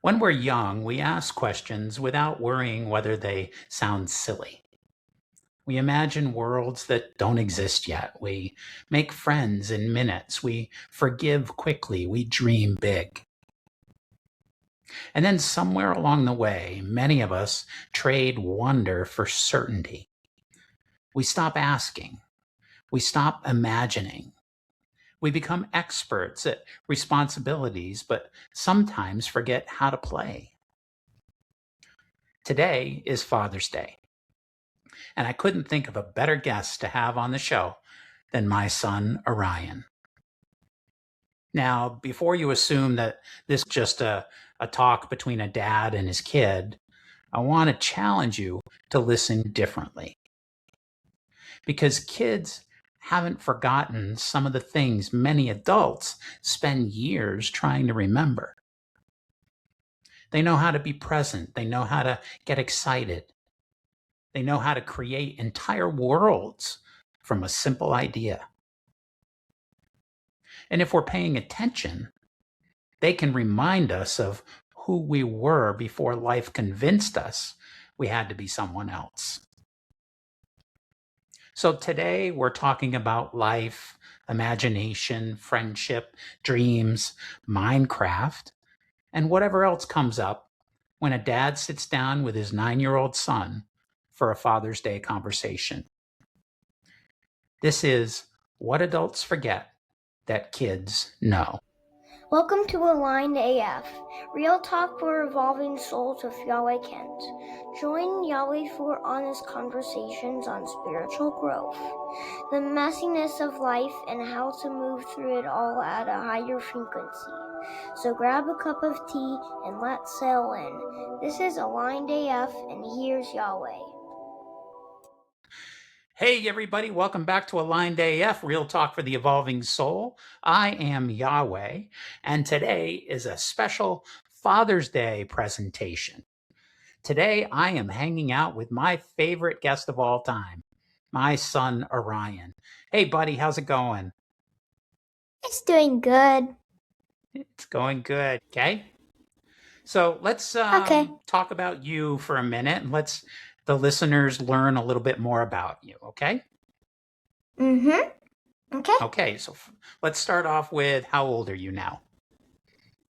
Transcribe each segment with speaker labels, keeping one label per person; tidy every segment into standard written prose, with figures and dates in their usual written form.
Speaker 1: When we're young, we ask questions without worrying whether they sound silly. We imagine worlds that don't exist yet. We make friends in minutes. We forgive quickly. We dream big. And then somewhere along the way, many of us trade wonder for certainty. We stop asking. We stop imagining. We become experts at responsibilities, but sometimes forget how to play. Today is Father's Day, and I couldn't think of a better guest to have on the show than my son, Ahryan. Now, before you assume that this is just a talk between a dad and his kid, I want to challenge you to listen differently. Because kids haven't forgotten some of the things many adults spend years trying to remember. They know how to be present. They know how to get excited. They know how to create entire worlds from a simple idea. And if we're paying attention, they can remind us of who we were before life convinced us we had to be someone else. So today we're talking about life, imagination, friendship, dreams, Minecraft, and whatever else comes up when a dad sits down with his 9-year-old son for a Father's Day conversation. This is What Adults Forget That Kids Know.
Speaker 2: Welcome to Aligned AF, real talk for evolving souls with Yahweh Kent. Join Yahweh for honest conversations on spiritual growth, the messiness of life, and how to move through it all at a higher frequency. So grab a cup of tea and let's sail in. This is Aligned AF, and here's Yahweh.
Speaker 1: Hey, everybody, welcome back to Aligned AF, Real Talk for the Evolving Soul. I am Yahweh, and today is a special Father's Day presentation. Today, I am hanging out with my favorite guest of all time, my son, Ahryan. Hey, buddy, how's it going?
Speaker 2: It's doing good.
Speaker 1: It's going good, okay? So let's talk about you for a minute, and let's the listeners learn a little bit more about you, okay?
Speaker 2: Okay.
Speaker 1: Okay, so let's start off with how old are you now?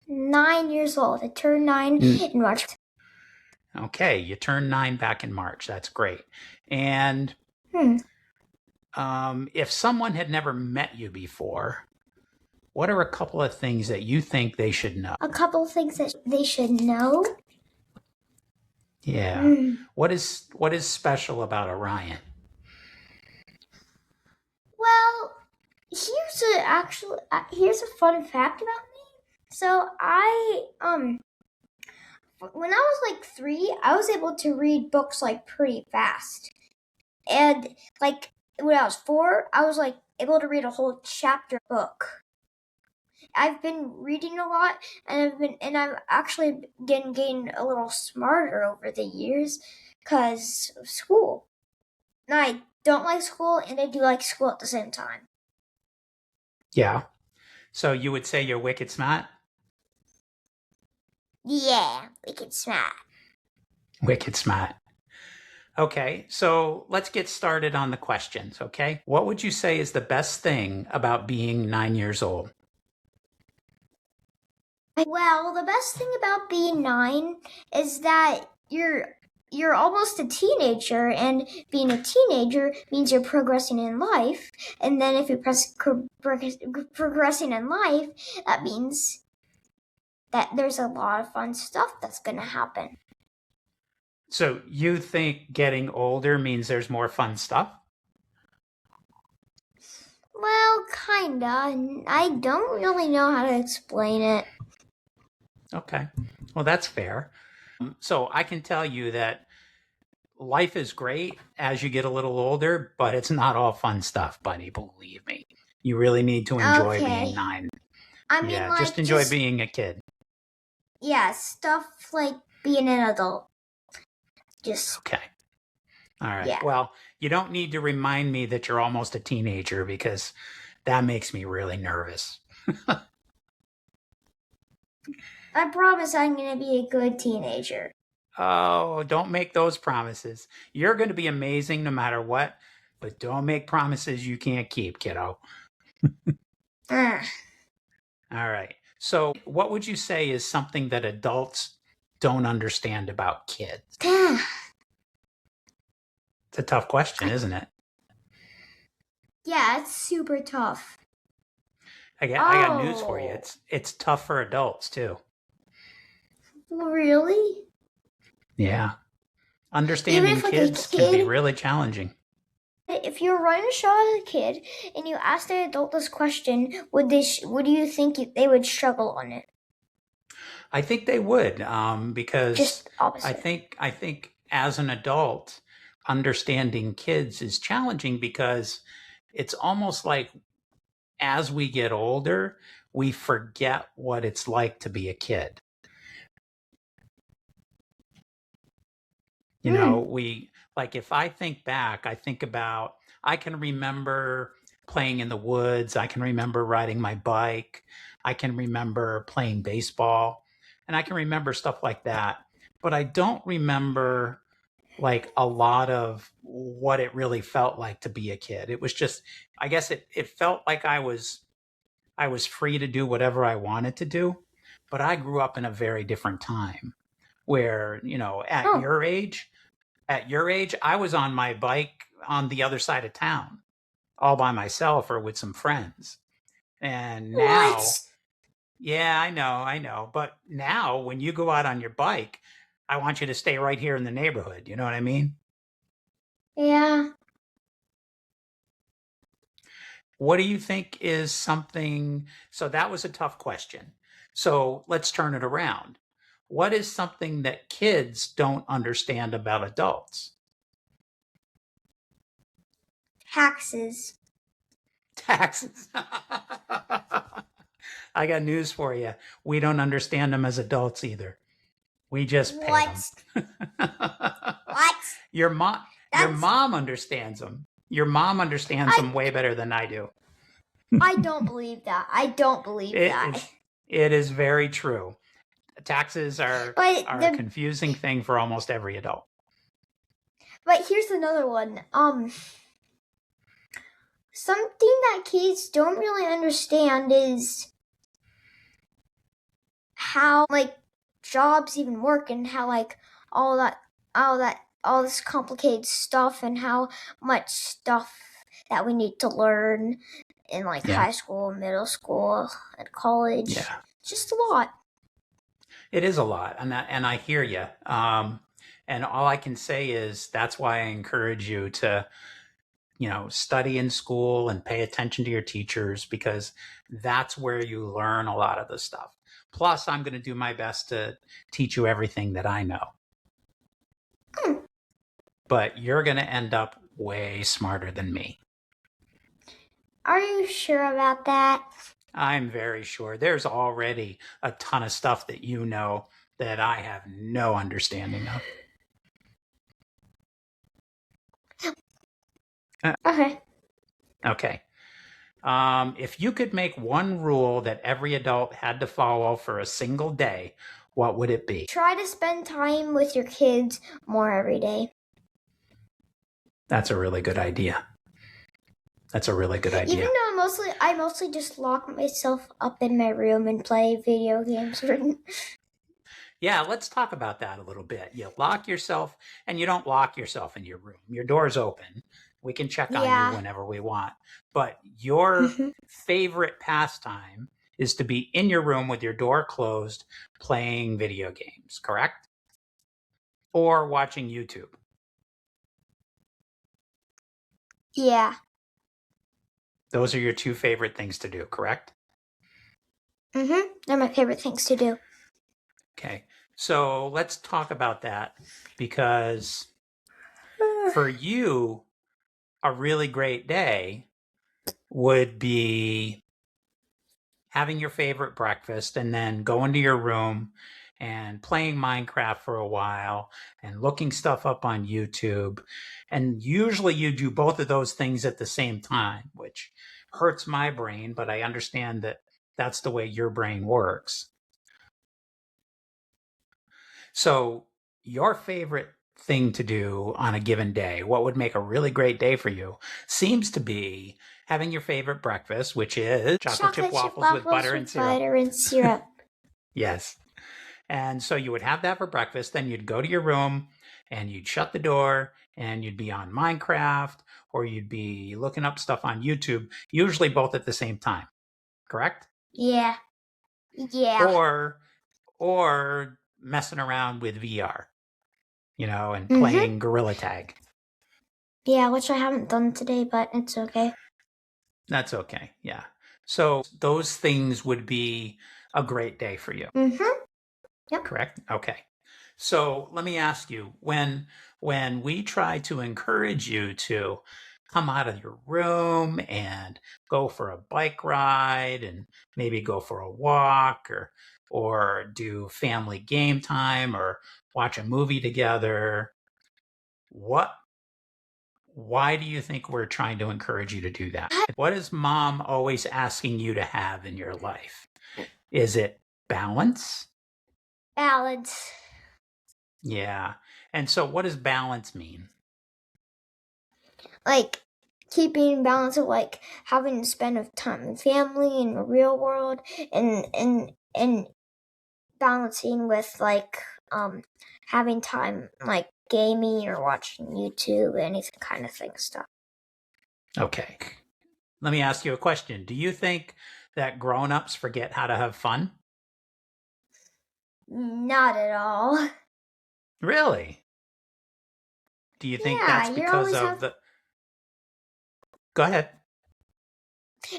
Speaker 2: 9 years old. I turned 9 in March.
Speaker 1: Okay, you turned 9 back in March. That's great. And if someone had never met you before, what are a couple of things that you think they should know?
Speaker 2: A couple of things that they should know?
Speaker 1: Yeah. What is special about Ahryan?
Speaker 2: Well, here's a fun fact about me. So when I was like 3, I was able to read books like pretty fast. And like when I was 4, I was like able to read a whole chapter book. I've been reading a lot, and I've actually getting a little smarter over the years because of school. And I don't like school, and I do like school at the same time.
Speaker 1: Yeah. So you would say you're wicked smart?
Speaker 2: Yeah, wicked smart.
Speaker 1: Wicked smart. Okay, so let's get started on the questions, okay? What would you say is the best thing about being 9 years old?
Speaker 2: Well, the best thing about being 9 is that you're almost a teenager, and being a teenager means you're progressing in life. And then if you're progressing in life, that means that there's a lot of fun stuff that's going to happen.
Speaker 1: So you think getting older means there's more fun stuff?
Speaker 2: Well, kinda. I don't really know how to explain it.
Speaker 1: Okay, well, that's fair. So I can tell you that life is great as you get a little older, but it's not all fun stuff, buddy. Believe me. You really need to enjoy being 9.
Speaker 2: I mean,
Speaker 1: yeah, just enjoy being a kid.
Speaker 2: Yeah, stuff like being an adult.
Speaker 1: Okay. All right.
Speaker 2: Yeah.
Speaker 1: Well, you don't need to remind me that you're almost a teenager because that makes me really nervous.
Speaker 2: I promise I'm going to be a good teenager.
Speaker 1: Oh, don't make those promises. You're going to be amazing no matter what, but don't make promises you can't keep, kiddo.
Speaker 2: Ugh.
Speaker 1: All right. So, what would you say is something that adults don't understand about kids? It's a tough question, isn't it?
Speaker 2: Yeah, it's super tough.
Speaker 1: I got news for you.
Speaker 2: Oh,
Speaker 1: It's tough for adults too.
Speaker 2: really?
Speaker 1: Yeah.
Speaker 2: Even
Speaker 1: Understanding
Speaker 2: if like a
Speaker 1: kids can be
Speaker 2: kid,
Speaker 1: really challenging.
Speaker 2: if you're running a show as a kid and you ask the adult this question, would you think they would struggle on it?
Speaker 1: I think they would, because
Speaker 2: Just opposite.
Speaker 1: I think as an adult, understanding kids is challenging because it's almost like as we get older, we forget what it's like to be a kid. You know,
Speaker 2: Hmm.
Speaker 1: we like if I think back, I can remember playing in the woods, I can remember riding my bike, I can remember playing baseball, and I can remember stuff like that. But I don't remember like a lot of what it really felt like to be a kid. It was just I guess it felt like I was free to do whatever I wanted to do, but I grew up in a very different time where,
Speaker 2: Oh,
Speaker 1: at your age, I was on my bike on the other side of town all by myself or with some friends. And now,
Speaker 2: what?
Speaker 1: yeah, I know. But now when you go out on your bike, I want you to stay right here in the neighborhood. You know what I mean?
Speaker 2: Yeah.
Speaker 1: What do you think is something? So that was a tough question. So let's turn it around. What is something that kids don't understand about adults?
Speaker 2: Taxes.
Speaker 1: Taxes. I got news for you. We don't understand them as adults either. We just pay them.
Speaker 2: What? What?
Speaker 1: your mom, your
Speaker 2: That's
Speaker 1: mom understands them. Your mom understands
Speaker 2: I
Speaker 1: them way better than I do.
Speaker 2: I don't believe that. I don't believe
Speaker 1: It
Speaker 2: that.
Speaker 1: is, it is very true. Taxes
Speaker 2: But
Speaker 1: are a
Speaker 2: the
Speaker 1: confusing thing for almost every adult.
Speaker 2: but here's another one. Something that kids don't really understand is how like jobs even work and how like all that all this complicated stuff and how much stuff that we need to learn in like
Speaker 1: Yeah,
Speaker 2: high school, middle school, and college.
Speaker 1: yeah,
Speaker 2: Just a lot.
Speaker 1: it is a lot, and I hear you. And all I can say is that's why I encourage you to study in school and pay attention to your teachers because that's where you learn a lot of the stuff. Plus, I'm going to do my best to teach you everything that I know.
Speaker 2: Hmm.
Speaker 1: But you're going to end up way smarter than me.
Speaker 2: Are you sure about that?
Speaker 1: I'm very sure there's already a ton of stuff that you know that I have no understanding of.
Speaker 2: Okay.
Speaker 1: Okay. If you could make one rule that every adult had to follow for a single day, what would it be?
Speaker 2: Try to spend time with your kids more every day.
Speaker 1: That's a really good idea. That's a really good
Speaker 2: Even
Speaker 1: idea.
Speaker 2: though I mostly just lock myself up in my room and play video games.
Speaker 1: Yeah, let's talk about that a little bit. You lock yourself, and you don't lock yourself in your room. Your door's open. We can check on you
Speaker 2: Yeah.
Speaker 1: whenever we want. But your favorite pastime is to be in your room with your door closed playing video games, correct? Or watching YouTube.
Speaker 2: Yeah.
Speaker 1: Those are your two favorite things to do, correct?
Speaker 2: They're my favorite things to do.
Speaker 1: Okay. So let's talk about that because for you, a really great day would be having your favorite breakfast and then going to your room and playing Minecraft for a while and looking stuff up on YouTube. And usually you do both of those things at the same time, which hurts my brain, but I understand that that's the way your brain works. So, your favorite thing to do on a given day, what would make a really great day for you, seems to be having your favorite breakfast, which is chocolate chip waffles with butter and syrup.
Speaker 2: Butter and syrup.
Speaker 1: Yes. And so you would have that for breakfast. Then you'd go to your room and you'd shut the door and you'd be on Minecraft or you'd be looking up stuff on YouTube, usually both at the same time. Correct?
Speaker 2: Yeah. Yeah.
Speaker 1: Or messing around with VR, and playing Gorilla Tag.
Speaker 2: Yeah, which I haven't done today, but it's okay.
Speaker 1: That's okay. Yeah. So those things would be a great day for you.
Speaker 2: Yep.
Speaker 1: Correct? Okay. So let me ask you, when we try to encourage you to come out of your room and go for a bike ride and maybe go for a walk or do family game time or watch a movie together, why do you think we're trying to encourage you to do that? What is mom always asking you to have in your life? Is it balance?
Speaker 2: Balance.
Speaker 1: Yeah. And so what does balance mean?
Speaker 2: Like keeping balance of like having to spend time with family in the real world and balancing with like having time like gaming or watching YouTube, anything kind of thing stuff.
Speaker 1: Okay. Let me ask you a question. Do you think that grown-ups forget how to have fun?
Speaker 2: Not at all.
Speaker 1: Really? Do you think that's because of the... Go ahead.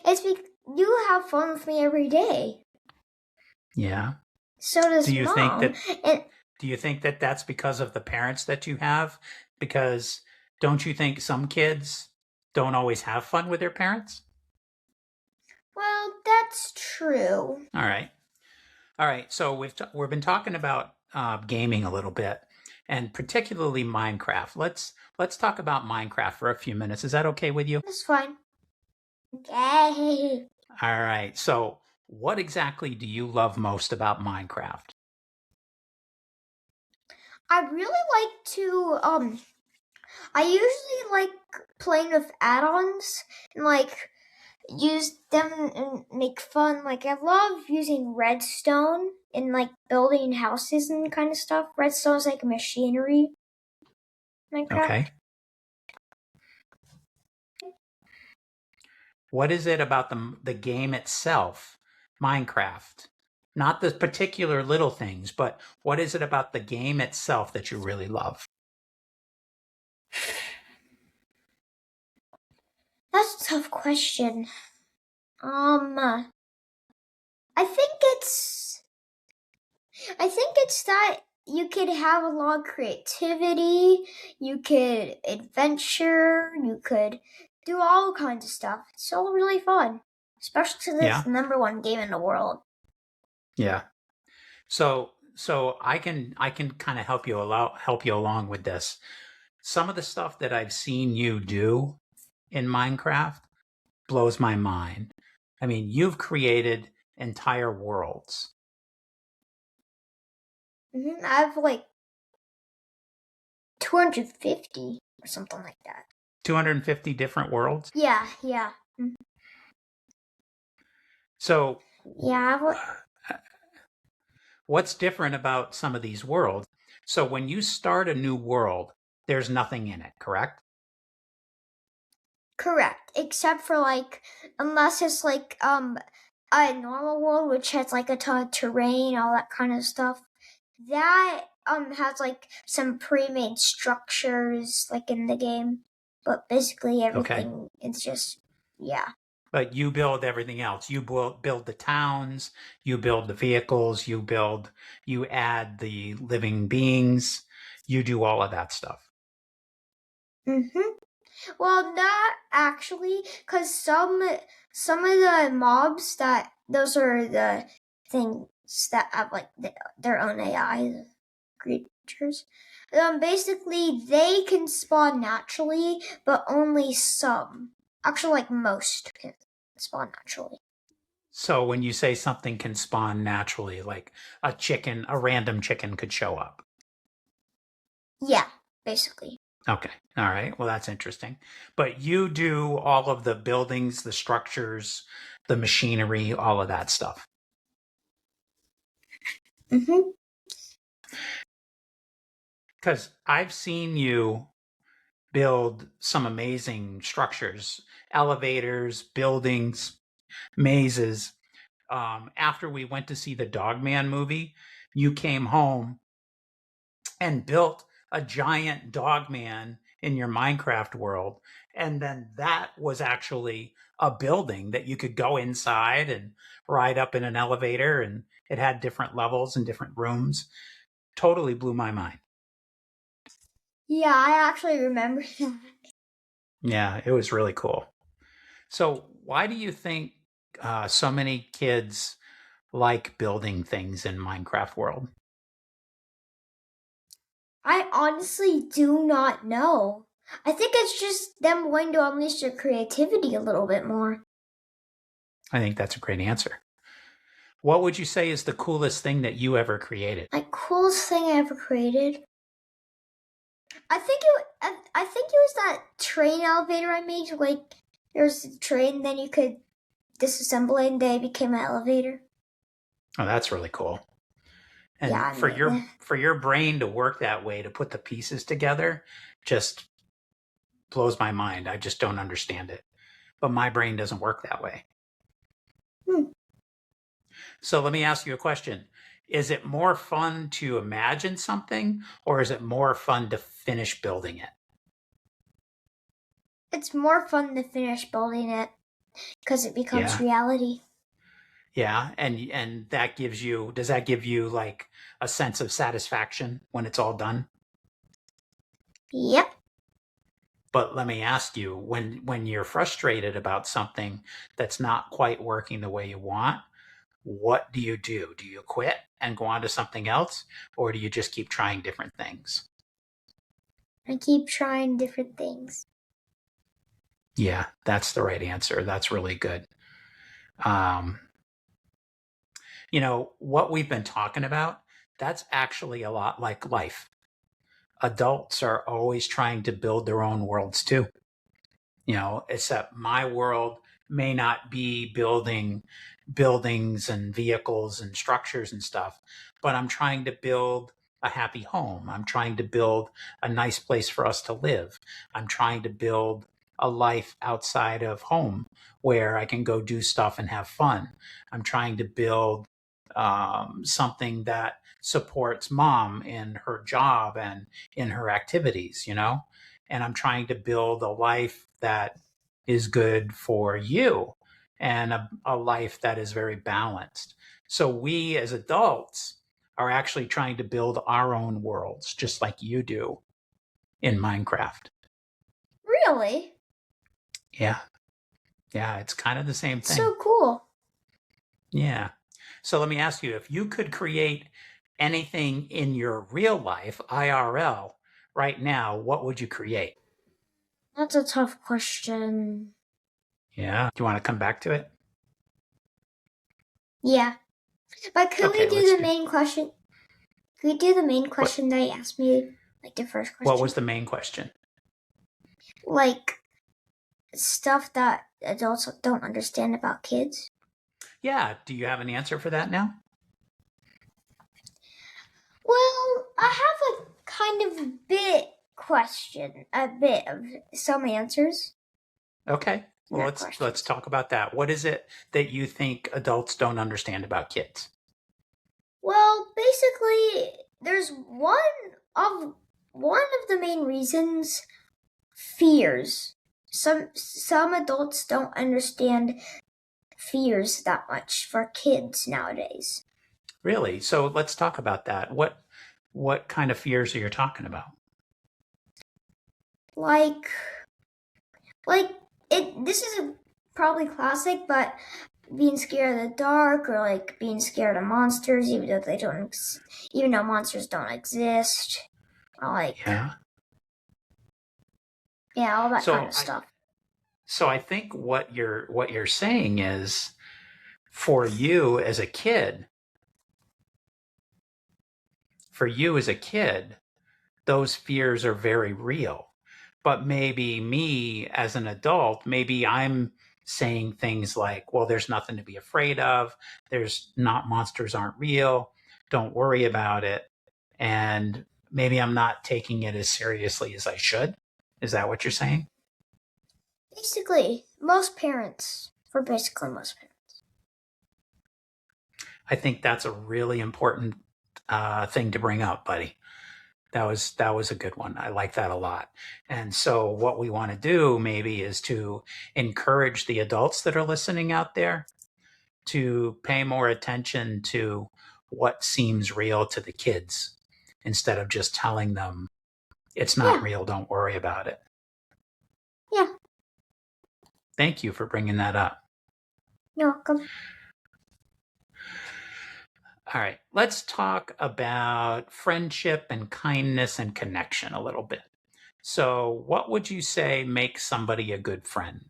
Speaker 2: It's you have fun with me every day.
Speaker 1: Yeah.
Speaker 2: So does
Speaker 1: do you
Speaker 2: mom.
Speaker 1: Do you think that that's because of the parents that you have? Because don't you think some kids don't always have fun with their parents?
Speaker 2: Well, that's true.
Speaker 1: All right. So we've been talking about gaming a little bit, and particularly Minecraft. Let's talk about Minecraft for a few minutes. Is that okay with you?
Speaker 2: That's fine. Okay.
Speaker 1: All right. So, what exactly do you love most about Minecraft?
Speaker 2: I really like to I usually like playing with add-ons and like use them and make fun. Like I love using redstone and like building houses and kind of stuff. Redstone is like a machinery. Minecraft.
Speaker 1: Okay. What is it about the game itself, Minecraft? Not the particular little things, but what is it about the game itself that you really love?
Speaker 2: That's a tough question. I think it's that you could have a lot of creativity, you could adventure, you could do all kinds of stuff. It's all really fun, especially since it's the #1 game in the world.
Speaker 1: Yeah. So I can kind of help you along with this. Some of the stuff that I've seen you do in Minecraft blows my mind. I mean, you've created entire worlds.
Speaker 2: I have like 250 or something like that.
Speaker 1: 250 different worlds?
Speaker 2: Yeah.
Speaker 1: So,
Speaker 2: yeah.
Speaker 1: What's different about some of these worlds? So when you start a new world, there's nothing in it, correct?
Speaker 2: Correct, except for like, unless it's like a normal world which has like a ton of terrain, all that kind of stuff. That has like some pre-made structures like in the game, but basically everything is just
Speaker 1: But you build everything else. You build the towns, you build the vehicles, you add the living beings, you do all of that stuff.
Speaker 2: Well, not actually, because some of the mobs those are the things that have like their own AI creatures. Basically, they can spawn naturally, but only some. Actually, like most can spawn naturally.
Speaker 1: So when you say something can spawn naturally, like a random chicken could show up.
Speaker 2: Yeah, basically.
Speaker 1: Okay. All right. Well, that's interesting. But you do all of the buildings, the structures, the machinery, all of that stuff.
Speaker 2: Mm-hmm.
Speaker 1: Because I've seen you build some amazing structures, elevators, buildings, mazes. After we went to see the Dogman movie, you came home and built a giant Dogman in your Minecraft world. And then that was actually a building that you could go inside and ride up in an elevator, and it had different levels and different rooms. Totally blew my mind.
Speaker 2: Yeah, I actually remember that.
Speaker 1: Yeah, it was really cool. So, why do you think so many kids like building things in Minecraft world?
Speaker 2: I honestly do not know. I think it's just them wanting to unleash their creativity a little bit more.
Speaker 1: I think that's a great answer. What would you say is the coolest thing that you ever created?
Speaker 2: Like coolest thing I ever created. I think it was that train elevator I made. Like there's a train, then you could disassemble it, and they became an elevator.
Speaker 1: Oh, that's really cool.
Speaker 2: Yeah,
Speaker 1: And
Speaker 2: I made that.
Speaker 1: for your brain to work that way to put the pieces together just blows my mind. I just don't understand it. But my brain doesn't work that way.
Speaker 2: Hmm.
Speaker 1: So let me ask you a question. Is it more fun to imagine something, or is it more fun to finish building it?
Speaker 2: It's more fun to finish building it because it becomes
Speaker 1: Yeah.
Speaker 2: reality.
Speaker 1: Yeah, and that gives you, does that give you like a sense of satisfaction when it's all done?
Speaker 2: Yep.
Speaker 1: But let me ask you, when you're frustrated about something that's not quite working the way you want, what do you do? Do you quit and go on to something else, or do you just keep trying different things?
Speaker 2: I keep trying different things.
Speaker 1: Yeah, that's the right answer. That's really good. Um, what we've been talking about, that's actually a lot like life. Adults are always trying to build their own worlds too. Except my world may not be building buildings and vehicles and structures and stuff, but I'm trying to build a happy home. I'm trying to build a nice place for us to live. I'm trying to build a life outside of home where I can go do stuff and have fun. I'm trying to build something that supports mom in her job and in her activities. And I'm trying to build a life that is good for you and a life that is very balanced. So we as adults are actually trying to build our own worlds, just like you do in Minecraft.
Speaker 2: Really?
Speaker 1: Yeah. Yeah. It's kind of the same
Speaker 2: It's
Speaker 1: thing.
Speaker 2: so cool.
Speaker 1: Yeah. So let me ask you, if you could create anything in your real life, IRL, right now, what would you create?
Speaker 2: That's a tough question.
Speaker 1: Yeah. Do you want to come back to it?
Speaker 2: Yeah. But could we
Speaker 1: Okay,
Speaker 2: do
Speaker 1: let's
Speaker 2: the
Speaker 1: do.
Speaker 2: main question? Could we do the main
Speaker 1: What
Speaker 2: question that you asked me, like the first
Speaker 1: what
Speaker 2: question?
Speaker 1: was the main question?
Speaker 2: Like stuff that adults don't understand about kids?
Speaker 1: Yeah, do you have an answer for that now?
Speaker 2: Well, I have a kind of bit question, a bit of some answers
Speaker 1: Okay.
Speaker 2: in
Speaker 1: Well,
Speaker 2: that
Speaker 1: let's
Speaker 2: questions.
Speaker 1: talk about that. What is it that you think adults don't understand about kids?
Speaker 2: Well, basically, there's of one of the main reasons fears. Some adults don't understand fears that much for kids nowadays.
Speaker 1: Really? So let's talk about that. What kind of fears are you talking about?
Speaker 2: Like like it this is probably classic, but being scared of the dark or like being scared of monsters even though monsters don't exist. Or like
Speaker 1: Yeah.
Speaker 2: yeah, all that kind
Speaker 1: So
Speaker 2: of
Speaker 1: I
Speaker 2: stuff.
Speaker 1: so I think what you're saying is for you as a kid, those fears are very real. But maybe me as an adult, maybe I'm saying things like, well, there's nothing to be afraid of. There's not, monsters aren't real. Don't worry about it. And maybe I'm not taking it as seriously as I should. Is that what you're saying?
Speaker 2: Basically, most parents. For basically most parents.
Speaker 1: I think that's a really important thing to bring up, buddy. That was a good one. I like that a lot. And so what we want to do maybe is to encourage the adults that are listening out there to pay more attention to what seems real to the kids instead of just telling them it's not real, don't worry about it.
Speaker 2: Yeah.
Speaker 1: Thank you for bringing that up.
Speaker 2: You're welcome.
Speaker 1: All right, let's talk about friendship and kindness and connection a little bit. So, what would you say makes somebody a good friend?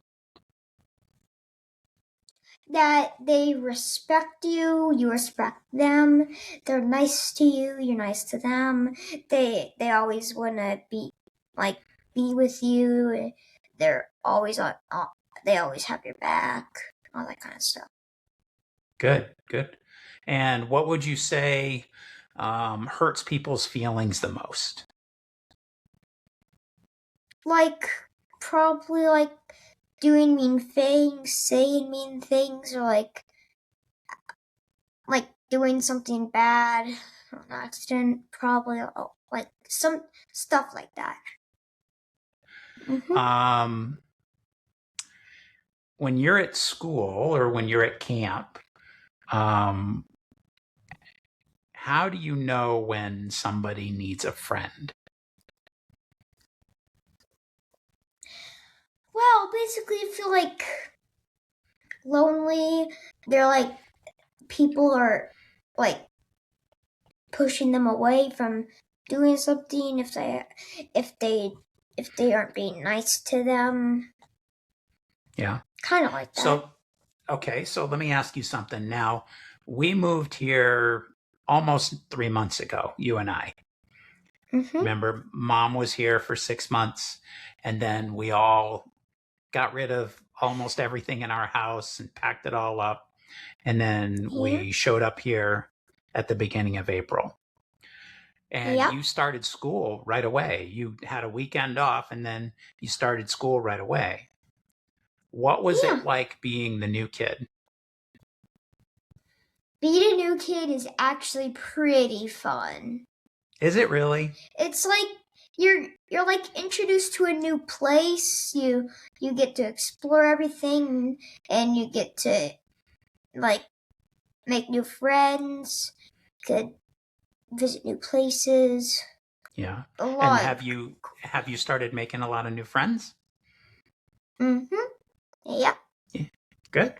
Speaker 2: That they respect you, you respect them. They're nice to you, you're nice to them. They always want to be with you. They're always they always have your back, all that kind of stuff.
Speaker 1: Good, good. And what would you say hurts people's feelings the most?
Speaker 2: Probably doing mean things, saying mean things, or like doing something bad on accident. Probably like some stuff like that.
Speaker 1: Mm-hmm. When you're at school or when you're at camp, how do you know when somebody needs a friend?
Speaker 2: Well, basically, if you're lonely, they're people are pushing them away from doing something if they aren't being nice to them.
Speaker 1: Yeah.
Speaker 2: Kind of like that.
Speaker 1: So, okay, so let me ask you something. Now, we moved here almost 3 months ago, you and I.
Speaker 2: Mm-hmm.
Speaker 1: Remember, Mom was here for 6 months, and then we all got rid of almost everything in our house and packed it all up. And then we showed up here at the beginning of April. And you started school right away. You had a weekend off and then you started school right away. What was it like being the new kid?
Speaker 2: Being a new kid is actually pretty fun.
Speaker 1: Is it really?
Speaker 2: It's like you're introduced to a new place. You get to explore everything, and you get to make new friends. Could visit new places.
Speaker 1: Yeah. And have you started making a lot of new friends?
Speaker 2: Mm-hmm. Yep.
Speaker 1: Yeah. Good.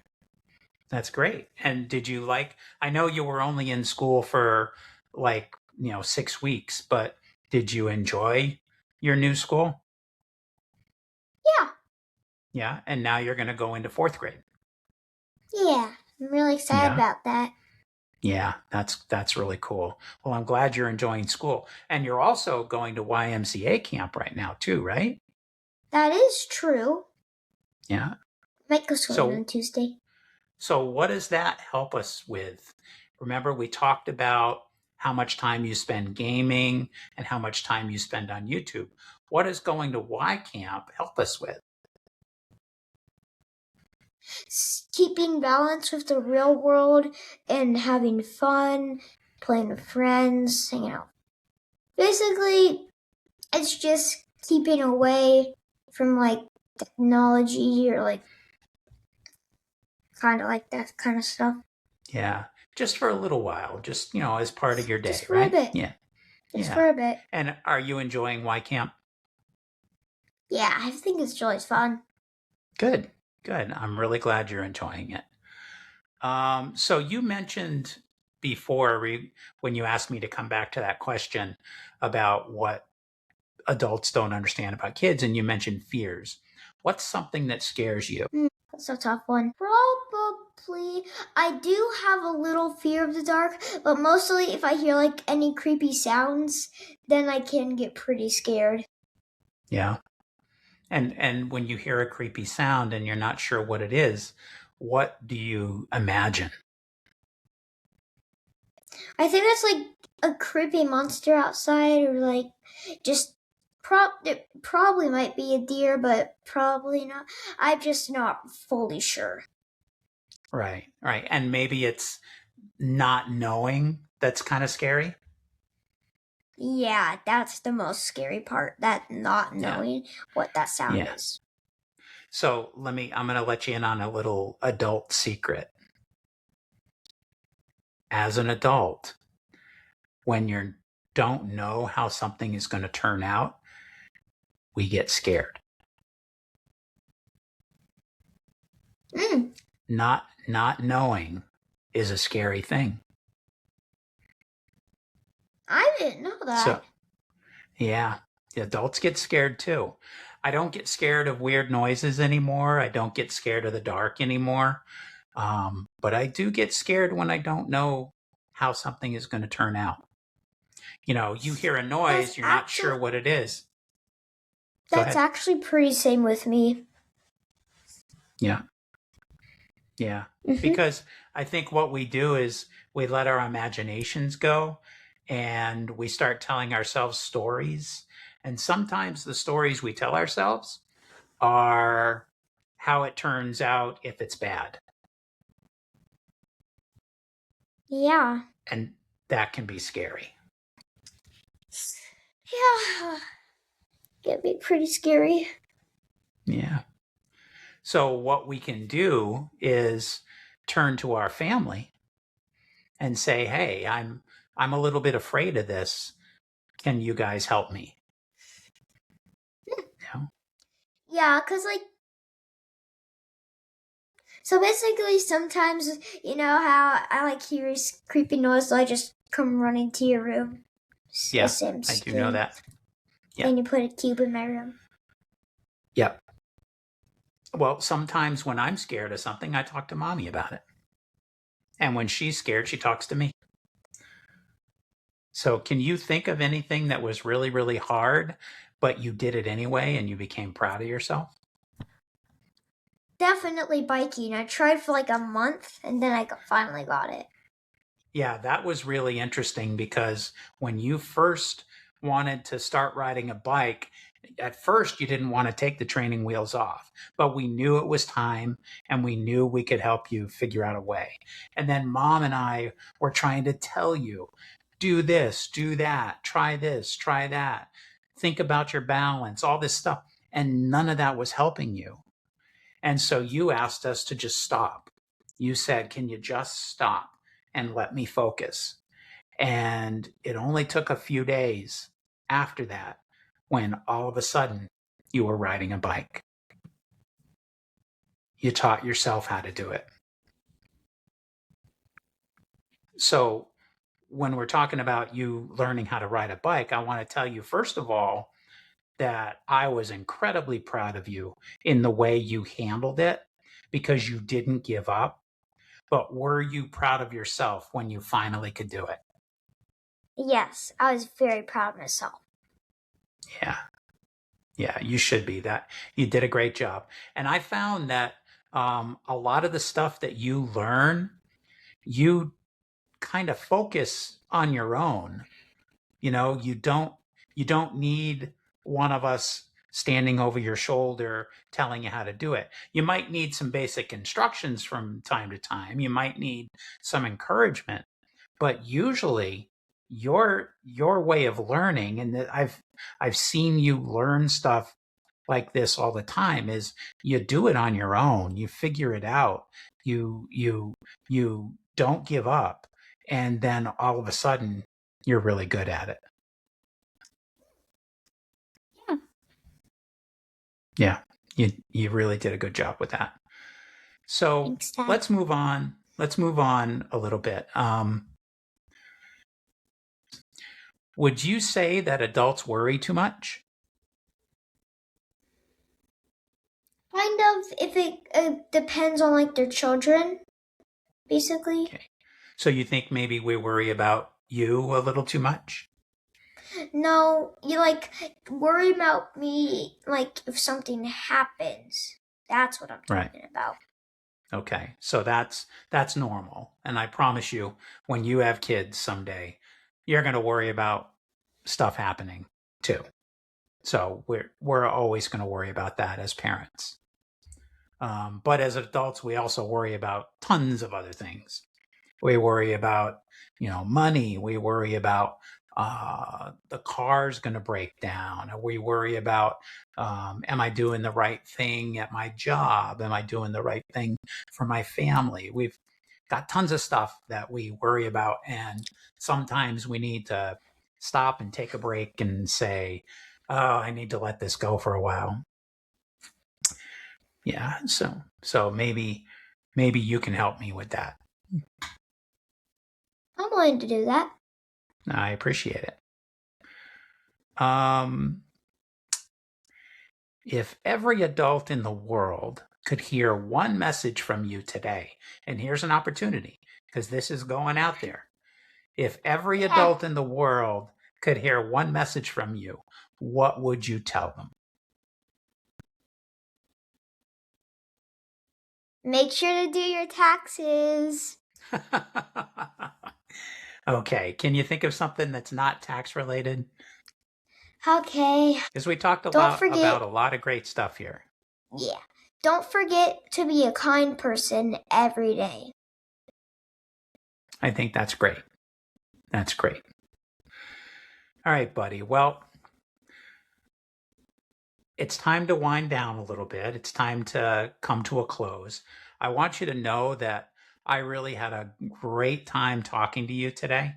Speaker 1: That's great. And did you I know you were only in school for 6 weeks, but did you enjoy your new school?
Speaker 2: Yeah.
Speaker 1: Yeah. And now you're going to go into 4th grade.
Speaker 2: Yeah. I'm really excited about that.
Speaker 1: Yeah, that's really cool. Well, I'm glad you're enjoying school. And you're also going to YMCA camp right now too, right?
Speaker 2: That is true.
Speaker 1: Yeah.
Speaker 2: Might go swimming on Tuesday.
Speaker 1: So what does that help us with? Remember, we talked about how much time you spend gaming and how much time you spend on YouTube. What does going to Y camp help us with?
Speaker 2: Keeping balance with the real world and having fun, playing with friends, hanging out. Basically, it's just keeping away from technology or kind of like that kind of stuff.
Speaker 1: Yeah, just for a little while, just as part of your day,
Speaker 2: just for
Speaker 1: right?
Speaker 2: A bit.
Speaker 1: Yeah,
Speaker 2: just for a bit.
Speaker 1: And are you enjoying Y camp?
Speaker 2: Yeah, I think it's really fun.
Speaker 1: Good. I'm really glad you're enjoying it. So you mentioned before when you asked me to come back to that question about what adults don't understand about kids, and you mentioned fears. What's something that scares you?
Speaker 2: That's a tough one. Probably, I do have a little fear of the dark, but mostly if I hear like any creepy sounds, then I can get pretty scared.
Speaker 1: Yeah. And when you hear a creepy sound and you're not sure what it is, what do you imagine?
Speaker 2: I think that's like a creepy monster outside, or like just it probably might be a deer, but probably not. I'm just not fully sure.
Speaker 1: Right, right. And maybe it's not knowing that's kind of scary.
Speaker 2: Yeah, that's the most scary part, that not
Speaker 1: Yeah,
Speaker 2: knowing what that sound
Speaker 1: yeah.
Speaker 2: is.
Speaker 1: So I'm going to let you in on a little adult secret. As an adult, when you don't know how something is going to turn out, we get scared.
Speaker 2: Mm,
Speaker 1: Not knowing is a scary thing.
Speaker 2: I didn't know that.
Speaker 1: So, yeah, the adults get scared too. I don't get scared of weird noises anymore. I don't get scared of the dark anymore. But I do get scared when I don't know how something is going to turn out. You hear a noise, you're not sure what it is.
Speaker 2: That's actually pretty same with me.
Speaker 1: Yeah. Yeah.
Speaker 2: Mm-hmm.
Speaker 1: Because I think what we do is we let our imaginations go and we start telling ourselves stories. And sometimes the stories we tell ourselves are how it turns out if it's bad.
Speaker 2: Yeah.
Speaker 1: And that can be scary.
Speaker 2: Yeah. It'd be pretty scary.
Speaker 1: Yeah. So what we can do is turn to our family and say, "Hey, I'm a little bit afraid of this. Can you guys help me?"
Speaker 2: Yeah, cause like, so basically sometimes, you know how I like hear creepy noise, so I just come running to your room.
Speaker 1: Yeah, I do know that.
Speaker 2: Yeah. Then you put a cube in my room.
Speaker 1: Yep. Well, sometimes when I'm scared of something, I talk to mommy about it. And when she's scared, she talks to me. So can you think of anything that was really, really hard, but you did it anyway and you became proud of yourself?
Speaker 2: Definitely biking. I tried for like a month and then I finally got it.
Speaker 1: Yeah, that was really interesting because when you first wanted to start riding a bike, at first you didn't want to take the training wheels off, but we knew it was time and we knew we could help you figure out a way. And then mom and I were trying to tell you, do this, do that, try this, try that, think about your balance, all this stuff. And none of that was helping you. And so you asked us to just stop. You said, can you just stop and let me focus? And it only took a few days after that when all of a sudden you were riding a bike. You taught yourself how to do it. So when we're talking about you learning how to ride a bike, I want to tell you, first of all, that I was incredibly proud of you in the way you handled it because you didn't give up. But were you proud of yourself when you finally could do it?
Speaker 2: Yes, I was very proud of myself.
Speaker 1: Yeah. Yeah, you should be. That you did a great job. And I found that a lot of the stuff that you learn, you kind of focus on your own. You don't need one of us standing over your shoulder telling you how to do it. You might need some basic instructions from time to time. You might need some encouragement, but usually your way of learning, and I've seen you learn stuff like this all the time, is you do it on your own. You figure it out. You don't give up, and then all of a sudden you're really good at it.
Speaker 2: Yeah.
Speaker 1: Yeah, you really did a good job with that. So
Speaker 2: Thanks, Dad.
Speaker 1: let's move on. Let's move on a little bit. Would you say that adults worry too much?
Speaker 2: Kind of. if it depends on like their children, basically.
Speaker 1: Okay. So you think maybe we worry about you a little too much?
Speaker 2: No, you like worry about me like if something happens. That's what I'm talking about.
Speaker 1: Okay. So that's normal. And I promise you, when you have kids someday, you're going to worry about stuff happening too. So we're always going to worry about that as parents. But as adults, we also worry about tons of other things. We worry about, money. We worry about the car's going to break down. We worry about, am I doing the right thing at my job? Am I doing the right thing for my family? We've got tons of stuff that we worry about. And sometimes we need to stop and take a break and say, oh, I need to let this go for a while. Yeah. So maybe you can help me with that.
Speaker 2: I'm willing to do that.
Speaker 1: I appreciate it. If every adult in the world could hear one message from you today, and here's an opportunity because this is going out there. If every adult in the world could hear one message from you, what would you tell them?
Speaker 2: Make sure to do your taxes.
Speaker 1: Okay, can you think of something that's not tax related?
Speaker 2: Okay.
Speaker 1: Because we talked about a lot of great stuff here.
Speaker 2: Yeah. Don't forget to be a kind person every day.
Speaker 1: I think that's great. That's great. All right, buddy. Well, it's time to wind down a little bit. It's time to come to a close. I want you to know that I really had a great time talking to you today.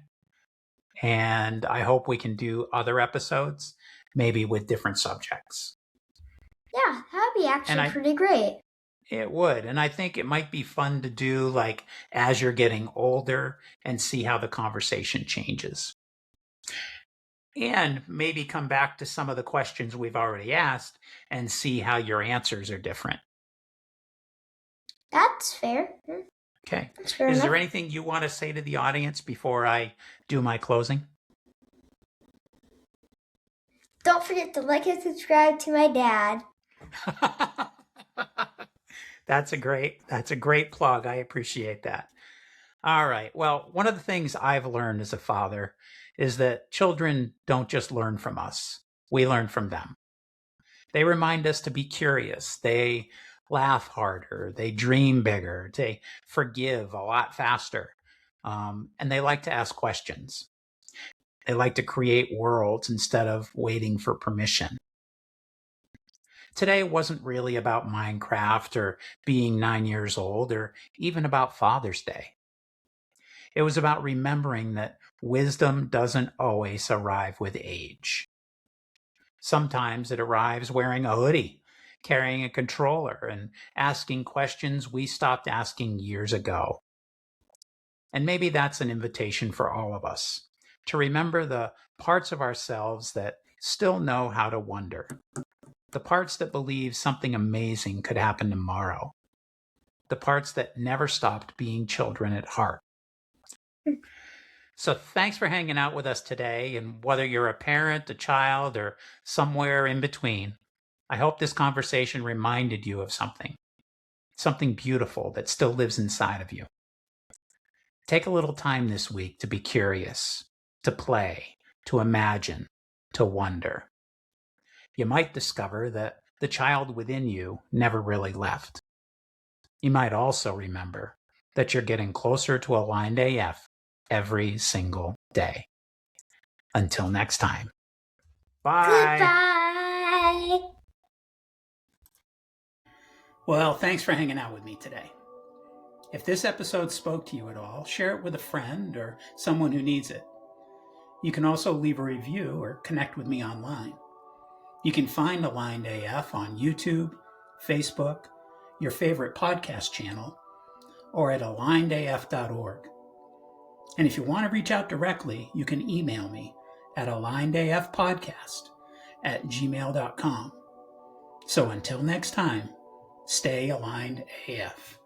Speaker 1: And I hope we can do other episodes, maybe with different subjects.
Speaker 2: Yeah, that'd be actually pretty great.
Speaker 1: It would. And I think it might be fun to do like as you're getting older and see how the conversation changes. And maybe come back to some of the questions we've already asked and see how your answers are different.
Speaker 2: That's fair.
Speaker 1: Okay.
Speaker 2: That's fair
Speaker 1: Is
Speaker 2: enough.
Speaker 1: there anything you want to say to the audience before I do my closing?
Speaker 2: Don't forget to like and subscribe to my dad.
Speaker 1: That's a great plug. I appreciate that. All right. Well, one of the things I've learned as a father is that children don't just learn from us. We learn from them. They remind us to be curious. They laugh harder. They dream bigger. They forgive a lot faster. And they like to ask questions. They like to create worlds instead of waiting for permission. Today wasn't really about Minecraft or being 9 years old or even about Father's Day. It was about remembering that wisdom doesn't always arrive with age. Sometimes it arrives wearing a hoodie, carrying a controller, and asking questions we stopped asking years ago. And maybe that's an invitation for all of us to remember the parts of ourselves that still know how to wonder, the parts that believe something amazing could happen tomorrow, the parts that never stopped being children at heart. So thanks for hanging out with us today. And whether you're a parent, a child, or somewhere in between, I hope this conversation reminded you of something beautiful that still lives inside of you. Take a little time this week to be curious, to play, to imagine, to wonder. You might discover that the child within you never really left. You might also remember that you're getting closer to aligned AF every single day. Until next time. Bye.
Speaker 2: Goodbye.
Speaker 1: Well, thanks for hanging out with me today. If this episode spoke to you at all, share it with a friend or someone who needs it. You can also leave a review or connect with me online. You can find Aligned AF on YouTube, Facebook, your favorite podcast channel, or at alignedaf.org. And if you want to reach out directly, you can email me at alignedafpodcast@gmail.com. So until next time, Stay aligned AF.